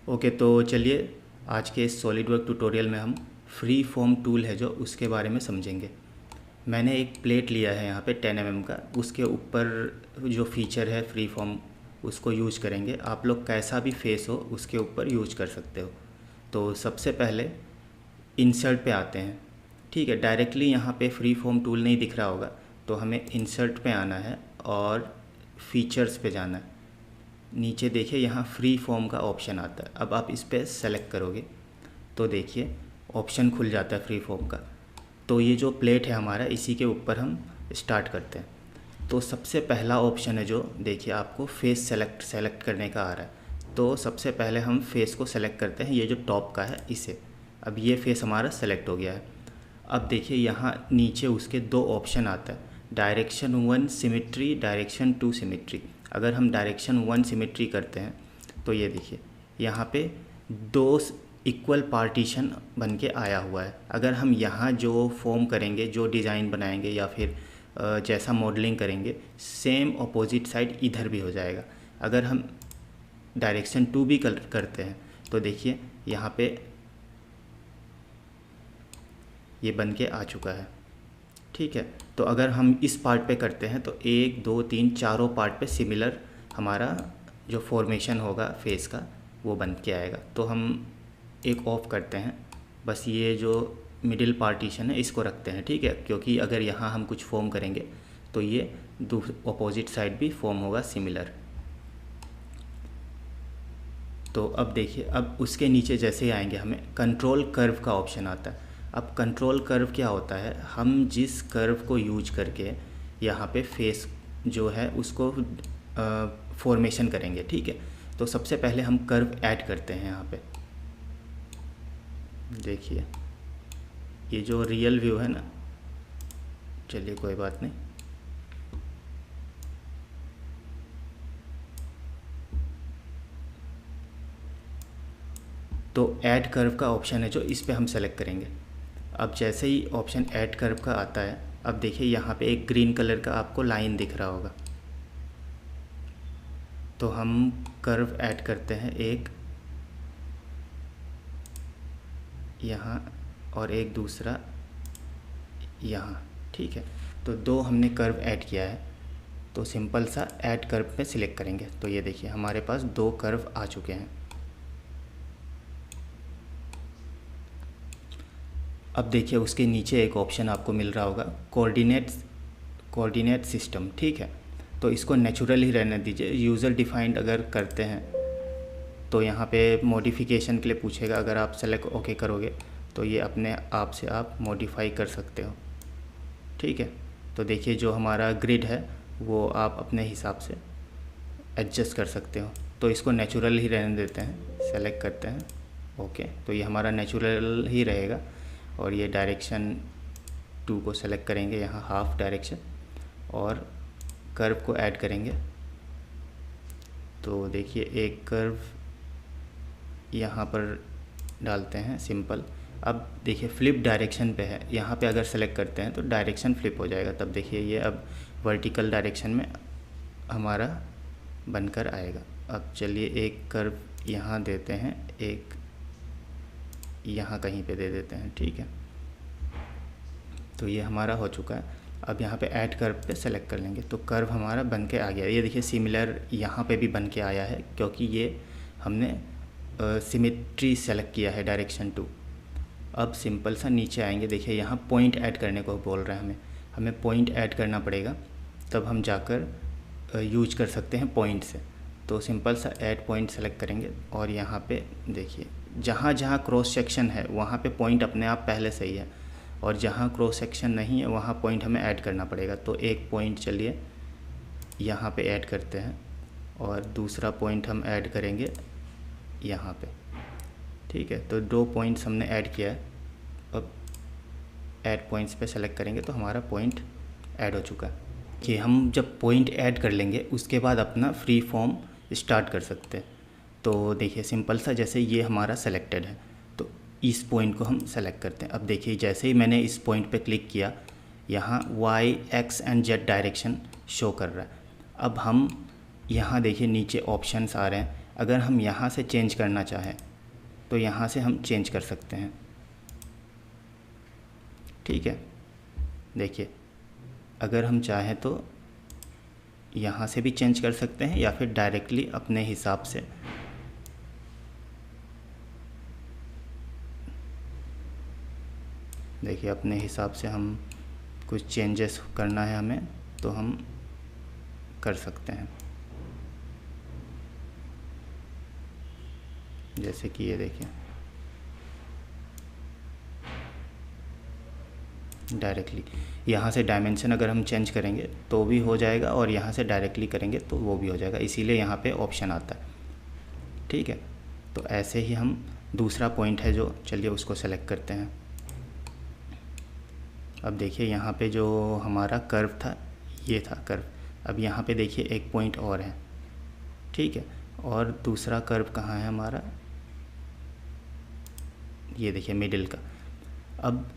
Okay, तो चलिए आज के इस सॉलिडवर्क ट्यूटोरियल में हम फ्री फॉर्म टूल है जो उसके बारे में समझेंगे। मैंने एक प्लेट लिया है यहाँ पे 10 mm का, उसके ऊपर जो फीचर है फ्री फॉर्म उसको यूज करेंगे। आप लोग कैसा भी फेस हो उसके ऊपर यूज कर सकते हो। तो सबसे पहले इंसर्ट पे आते हैं। ठीक है, डायरेक्टली यहाँ पे फ्री फॉर्म टूल नहीं दिख रहा होगा, तो हमें इंसर्ट पे आना है और फीचर्स पे जाना है। नीचे देखिए यहाँ फ्री फॉर्म का ऑप्शन आता है। अब आप इस पर सेलेक्ट करोगे तो देखिए ऑप्शन खुल जाता है फ्री फॉर्म का। तो ये जो प्लेट है हमारा, इसी के ऊपर हम स्टार्ट करते हैं। तो सबसे पहला ऑप्शन है जो देखिए आपको फेस सेलेक्ट करने का आ रहा है। तो सबसे पहले हम फेस को सेलेक्ट करते हैं, ये जो टॉप का है इसे। अब ये फेस हमारा सेलेक्ट हो गया है। अब देखिए यहाँ नीचे उसके दो ऑप्शन आता है, डायरेक्शन 1 सिमेट्री, डायरेक्शन 2 सिमेट्री। अगर हम डायरेक्शन 1 सिमेट्री करते हैं तो ये देखिए यहाँ पे दो इक्वल पार्टीशन बन के आया हुआ है। अगर हम यहाँ जो फॉर्म करेंगे, जो डिज़ाइन बनाएंगे या फिर जैसा मॉडलिंग करेंगे, सेम अपोजिट साइड इधर भी हो जाएगा। अगर हम डायरेक्शन 2 भी करते हैं तो देखिए यहाँ पे ये बन के आ चुका है। ठीक है, तो अगर हम इस पार्ट पे करते हैं तो 1 2 3 चारों पार्ट पे सिमिलर हमारा जो फॉर्मेशन होगा फेस का वो बन के आएगा। तो हम एक ऑफ करते हैं, बस ये जो मिडिल पार्टीशन है इसको रखते हैं। ठीक है, क्योंकि अगर यहाँ हम कुछ फॉर्म करेंगे तो ये अपोजिट साइड भी फॉर्म होगा सिमिलर। तो अब देखिए, अब उसके नीचे जैसे ही आएंगे हमें कंट्रोल कर्व का ऑप्शन आता है। अब कंट्रोल कर्व क्या होता है, हम जिस कर्व को यूज करके यहाँ पे फेस जो है उसको फॉर्मेशन करेंगे। ठीक है, तो सबसे पहले हम कर्व ऐड करते हैं यहाँ पे। देखिए ये जो रियल व्यू है ना, चलिए कोई बात नहीं, तो ऐड कर्व का ऑप्शन है जो इस पे हम सेलेक्ट करेंगे। अब जैसे ही ऑप्शन ऐड कर्व का आता है, अब देखिए यहाँ पे एक ग्रीन कलर का आपको लाइन दिख रहा होगा। तो हम कर्व ऐड करते हैं, एक यहाँ और एक दूसरा यहाँ। ठीक है, तो दो हमने कर्व ऐड किया है। तो सिंपल सा ऐड कर्व पे सिलेक्ट करेंगे तो ये देखिए हमारे पास दो कर्व आ चुके हैं। अब देखिए उसके नीचे एक ऑप्शन आपको मिल रहा होगा कोऑर्डिनेट सिस्टम। ठीक है, तो इसको नेचुरल ही रहने दीजिए। यूज़र डिफाइंड अगर करते हैं तो यहाँ पे मॉडिफिकेशन के लिए पूछेगा। अगर आप सेलेक्ट ओके करोगे तो ये अपने आप से आप मॉडिफाई कर सकते हो। ठीक है, तो देखिए जो हमारा ग्रिड है वो आप अपने हिसाब से एडजस्ट कर सकते हो। तो इसको नेचुरल ही रहने देते हैं, सेलेक्ट करते हैं ओके। तो ये हमारा नेचुरल ही रहेगा। और ये डायरेक्शन 2 को सेलेक्ट करेंगे, यहाँ हाफ डायरेक्शन, और कर्व को ऐड करेंगे। तो देखिए एक कर्व यहाँ पर डालते हैं सिंपल। अब देखिए फ्लिप डायरेक्शन पे है, यहाँ पे अगर सेलेक्ट करते हैं तो डायरेक्शन फ्लिप हो जाएगा। तब देखिए ये अब वर्टिकल डायरेक्शन में हमारा बनकर आएगा। अब चलिए एक कर्व यहाँ देते हैं, एक यहाँ कहीं पे दे देते हैं। ठीक है, तो ये हमारा हो चुका है। अब यहाँ पे ऐड कर्व पे सेलेक्ट कर लेंगे तो कर्व हमारा बन के आ गया। ये देखिए सिमिलर यहाँ पे भी बन के आया है, क्योंकि ये हमने सिमेट्री सेलेक्ट किया है डायरेक्शन 2। अब सिंपल सा नीचे आएंगे, देखिए यहाँ पॉइंट ऐड करने को बोल रहा है हमें पॉइंट ऐड करना पड़ेगा, तब हम जाकर यूज कर सकते हैं पॉइंट से। तो सिंपल सा ऐड पॉइंट सेलेक्ट करेंगे और यहाँ पे देखिए जहाँ जहाँ क्रॉस सेक्शन है वहाँ पे पॉइंट अपने आप पहले से ही है, और जहाँ क्रॉस सेक्शन नहीं है वहाँ पॉइंट हमें ऐड करना पड़ेगा। तो एक पॉइंट चलिए यहाँ पे ऐड करते हैं और दूसरा पॉइंट हम ऐड करेंगे यहाँ पे। ठीक है, तो 2 पॉइंट्स हमने ऐड किया है। अब ऐड पॉइंट्स पे सेलेक्ट करेंगे तो हमारा पॉइंट ऐड हो चुका है कि हम जब पॉइंट ऐड कर लेंगे उसके बाद अपना फ्री फॉर्म स्टार्ट कर सकते हैं। तो देखिए सिंपल सा, जैसे ये हमारा सेलेक्टेड है तो इस पॉइंट को हम सेलेक्ट करते हैं। अब देखिए जैसे ही मैंने इस पॉइंट पे क्लिक किया, यहाँ y, x and z direction show कर रहा है। अब हम यहाँ देखिए नीचे ऑप्शंस आ रहे हैं, अगर हम यहाँ से चेंज करना चाहें तो यहाँ से हम चेंज कर सकते हैं। ठीक है, देखिए अगर हम चाहें तो यहाँ से भी चेंज कर सकते हैं या फिर डायरेक्टली अपने हिसाब से देखिए अपने हिसाब से हम कुछ चेंजेस करना है हमें तो हम कर सकते हैं। जैसे कि ये देखिए डायरेक्टली यहाँ से डायमेंशन अगर हम चेंज करेंगे तो भी हो जाएगा और यहाँ से डायरेक्टली करेंगे तो वो भी हो जाएगा, इसीलिए यहाँ पे ऑप्शन आता है। ठीक है, तो ऐसे ही हम दूसरा पॉइंट है जो, चलिए उसको सेलेक्ट करते हैं। अब देखिए यहाँ पे जो हमारा कर्व था ये था कर्व, अब यहाँ पे देखिए एक पॉइंट और है। ठीक है, और दूसरा कर्व कहाँ है हमारा, ये देखिए मिडिल का। अब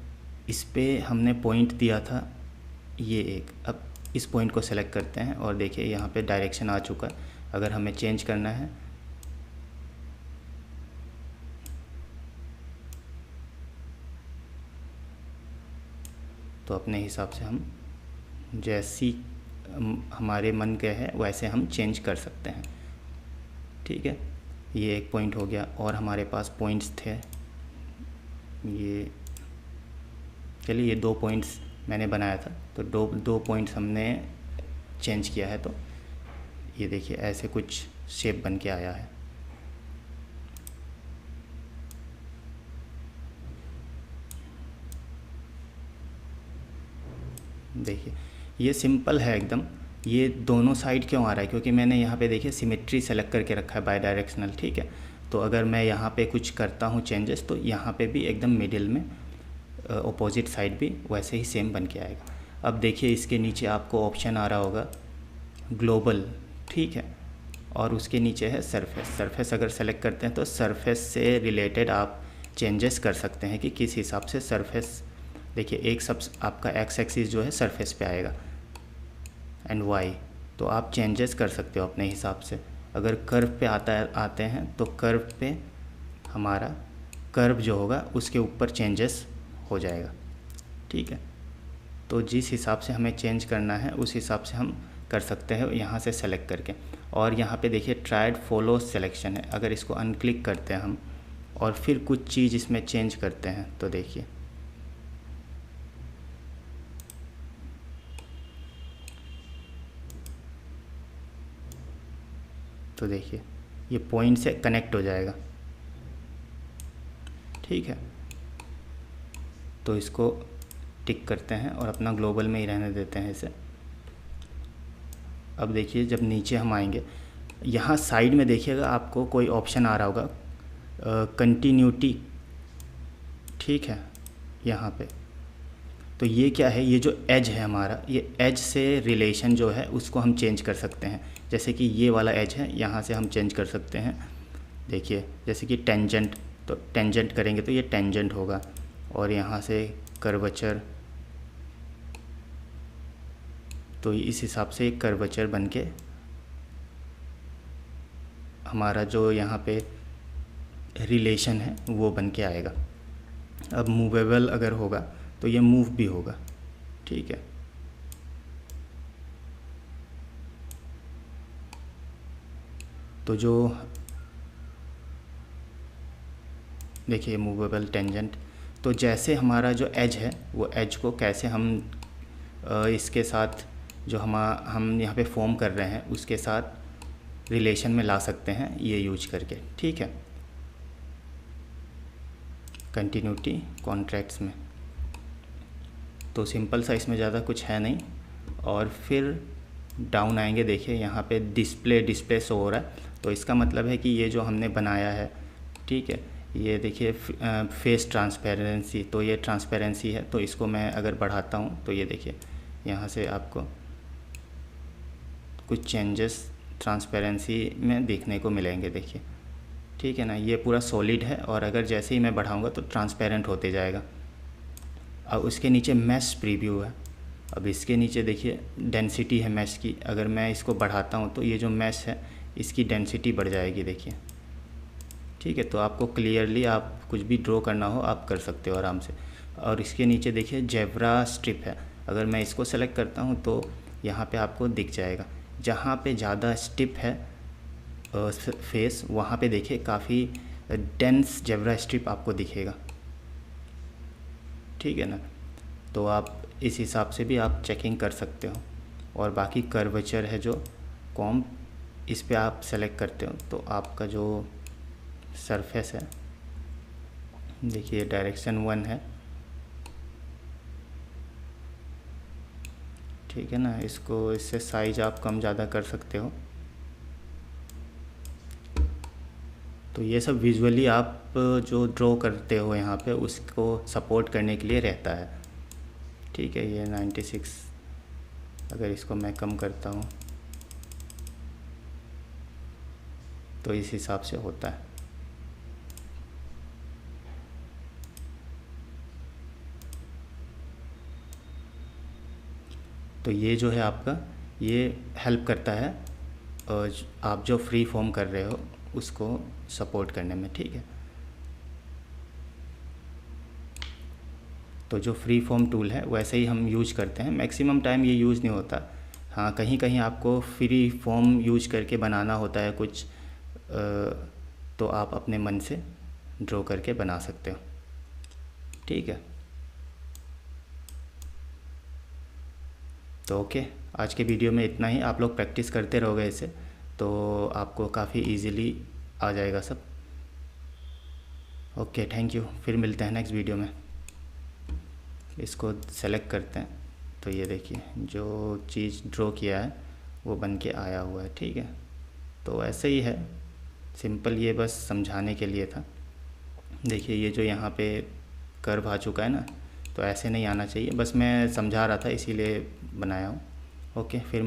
इस पे हमने पॉइंट दिया था ये एक, अब इस पॉइंट को सेलेक्ट करते हैं और देखिए यहाँ पे डायरेक्शन आ चुका है। अगर हमें चेंज करना है तो अपने हिसाब से हम जैसी हमारे मन के है वैसे हम चेंज कर सकते हैं। ठीक है, ये एक पॉइंट हो गया और हमारे पास पॉइंट्स थे ये, चलिए ये 2 पॉइंट्स मैंने बनाया था तो दो पॉइंट्स हमने चेंज किया है, तो ये देखिए ऐसे कुछ शेप बन के आया है। देखिए ये सिंपल है एकदम। ये दोनों साइड क्यों आ रहा है, क्योंकि मैंने यहाँ पे देखिए सिमेट्री सेलेक्ट करके रखा है बाई डायरेक्शनल। ठीक है, तो अगर मैं यहाँ पे कुछ करता हूँ चेंजेस तो यहाँ पे भी एकदम मिडिल में ऑपोजिट साइड भी वैसे ही सेम बन के आएगा। अब देखिए इसके नीचे आपको ऑप्शन आ रहा होगा ग्लोबल। ठीक है, और उसके नीचे है सरफेस। सरफेस अगर सेलेक्ट करते हैं तो सरफेस से रिलेटेड आप चेंजेस कर सकते हैं कि किस हिसाब से सरफेस, देखिए एक सब आपका एक्स एक्सिस जो है सरफेस पे आएगा एंड वाई, तो आप चेंजेस कर सकते हो अपने हिसाब से। अगर कर्व पे आते हैं तो कर्व पे हमारा कर्व जो होगा उसके ऊपर चेंजेस हो जाएगा। ठीक है, तो जिस हिसाब से हमें चेंज करना है उस हिसाब से हम कर सकते हैं यहाँ से सेलेक्ट करके। और यहाँ पे देखिए ट्राइड फॉलो सिलेक्शन है, अगर इसको अनक्लिक करते हैं हम और फिर कुछ चीज़ इसमें चेंज करते हैं तो देखिए ये पॉइंट से कनेक्ट हो जाएगा। ठीक है, तो इसको टिक करते हैं और अपना ग्लोबल में ही रहने देते हैं इसे। अब देखिए जब नीचे हम आएंगे यहाँ साइड में देखिएगा आपको कोई ऑप्शन आ रहा होगा कंटिन्यूटी। ठीक है, यहाँ पे तो ये क्या है, ये जो एज है हमारा, ये एज से रिलेशन जो है उसको हम चेंज कर सकते हैं। जैसे कि ये वाला एज है, यहाँ से हम चेंज कर सकते हैं। देखिए जैसे कि टेंजेंट, तो टेंजेंट करेंगे तो ये टेंजेंट होगा, और यहाँ से कर्वेचर, तो इस हिसाब से एक कर्वेचर बन के हमारा जो यहाँ पे रिलेशन है वो बन के आएगा। अब मूवेबल अगर होगा तो ये मूव भी होगा। ठीक है, तो जो देखिए मूवेबल टेंजेंट, तो जैसे हमारा जो एज है वो एज को कैसे हम इसके साथ जो हम यहाँ पे फॉर्म कर रहे हैं उसके साथ रिलेशन में ला सकते हैं ये यूज करके। ठीक है, कंटिन्यूटी कॉन्ट्रैक्ट्स में तो सिंपल सा, इसमें ज़्यादा कुछ है नहीं। और फिर डाउन आएंगे, देखिए यहाँ पे डिस्प्ले शो हो रहा है, तो इसका मतलब है कि ये जो हमने बनाया है, ठीक है, ये देखिए फेस ट्रांसपेरेंसी, तो ये ट्रांसपेरेंसी है, तो इसको मैं अगर बढ़ाता हूँ तो ये देखिए यहाँ से आपको कुछ चेंजेस ट्रांसपेरेंसी में देखने को मिलेंगे। देखिए ठीक है ना, ये पूरा सॉलिड है और अगर जैसे ही मैं बढ़ाऊँगा तो ट्रांसपेरेंट होते जाएगा। अब उसके नीचे मैश प्रीव्यू है, अब इसके नीचे देखिए डेंसिटी है मैश की, अगर मैं इसको बढ़ाता हूँ तो ये जो मैश है इसकी डेंसिटी बढ़ जाएगी, देखिए। ठीक है, तो आपको क्लियरली आप कुछ भी ड्रॉ करना हो आप कर सकते हो आराम से। और इसके नीचे देखिए जेब्रा स्ट्रिप है, अगर मैं इसको सेलेक्ट करता हूँ तो यहाँ पे आपको दिख जाएगा। जहाँ पे ज़्यादा स्टिप है फेस, वहाँ पे देखिए काफ़ी डेंस जेब्रा स्ट्रिप आपको दिखेगा। ठीक है ना, तो आप इस हिसाब से भी आप चेकिंग कर सकते हो। और बाकी कर्वेचर है जो कॉम्ब, इस पे आप सेलेक्ट करते हो तो आपका जो सरफेस है, देखिए डायरेक्शन 1 है। ठीक है ना, इसको इससे साइज आप कम ज़्यादा कर सकते हो। तो ये सब विजुअली आप जो ड्रॉ करते हो यहाँ पे उसको सपोर्ट करने के लिए रहता है। ठीक है, ये 96, अगर इसको मैं कम करता हूँ तो इस हिसाब से होता है। तो ये जो है आपका, ये हेल्प करता है और आप जो फ्री फॉर्म कर रहे हो उसको सपोर्ट करने में। ठीक है, तो जो फ्री फॉर्म टूल है वैसे ही हम यूज करते हैं, मैक्सिमम टाइम ये यूज़ नहीं होता। हाँ, कहीं कहीं आपको फ्री फॉर्म यूज करके बनाना होता है कुछ, तो आप अपने मन से ड्रॉ करके बना सकते हो। ठीक है, तो ओके, आज के वीडियो में इतना ही। आप लोग प्रैक्टिस करते रहोगे इसे तो आपको काफ़ी इजीली आ जाएगा सब। ओके, थैंक यू, फिर मिलते हैं नेक्स्ट वीडियो में। इसको सेलेक्ट करते हैं तो ये देखिए जो चीज़ ड्रॉ किया है वो बन के आया हुआ है। ठीक है, तो ऐसे ही है सिंपल, ये बस समझाने के लिए था। देखिए ये जो यहाँ पे कर्व आ चुका है ना, तो ऐसे नहीं आना चाहिए, बस मैं समझा रहा था इसीलिए बनाया हूँ। ओके, फिर